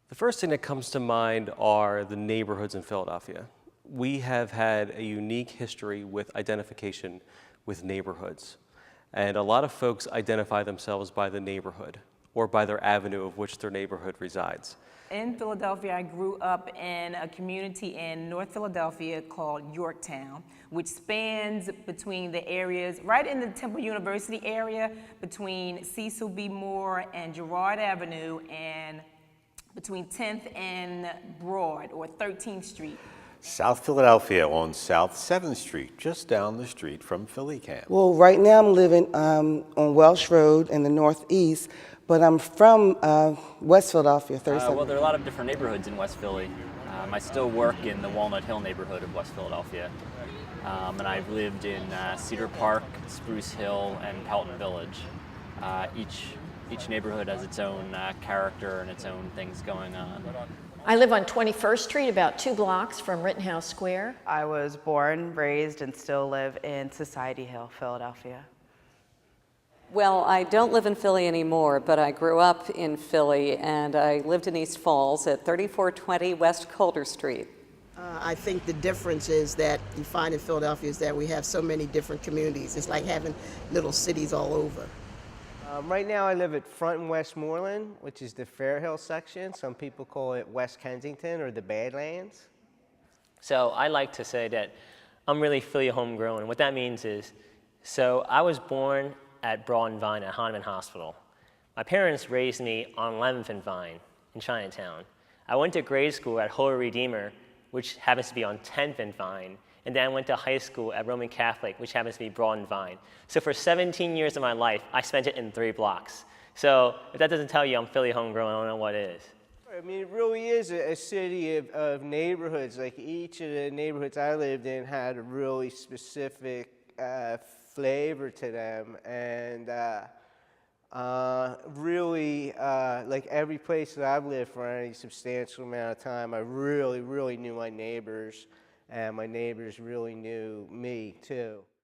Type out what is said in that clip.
The first thing that comes to mind are the neighborhoods in Philadelphia. We have had a unique history with identification with neighborhoods. And a lot of folks identify themselves by the neighborhood or by their avenue of which their neighborhood resides. In Philadelphia, I grew up in a community in North Philadelphia called Yorktown, which spans between the areas, right in the Temple University area, between Cecil B. Moore and Girard Avenue, and between 10th and Broad, or 13th Street. South Philadelphia on South 7th Street, just down the street from PhillyCAM. Well, right now I'm living on Welsh Road in the northeast, but I'm from West Philadelphia, 37. Well, there are a lot of different neighborhoods in West Philly. I still work in the Walnut Hill neighborhood of West Philadelphia. And I've lived in Cedar Park, Spruce Hill, and Pelton Village. Each neighborhood has its own character and its own things going on. I live on 21st Street, about 2 blocks from Rittenhouse Square. I was born, raised, and still live in Society Hill, Philadelphia. Well, I don't live in Philly anymore, but I grew up in Philly, and I lived in East Falls at 3420 West Calder Street. I think the difference is that you find in Philadelphia is that we have so many different communities. It's like having little cities all over. Right now I live at Front and Westmoreland, which is the Fair Hill section. Some people call it West Kensington or the Badlands. So I like to say that I'm really Philly homegrown. And what that means is, so I was born at Broad and Vine at Hahnemann Hospital. My parents raised me on 11th and Vine in Chinatown. I went to grade school at Holy Redeemer, which happens to be on 10th and Vine. And then I went to high school at Roman Catholic, which happens to be Broad and Vine. So for 17 years of my life, I spent it in 3 blocks. So if that doesn't tell you I'm Philly homegrown, I don't know what is. I mean, it really is a city of neighborhoods. Like each of the neighborhoods I lived in had a really specific flavor to them. And really, like every place that I've lived for any substantial amount of time, I really knew my neighbors. And my neighbors really knew me, too.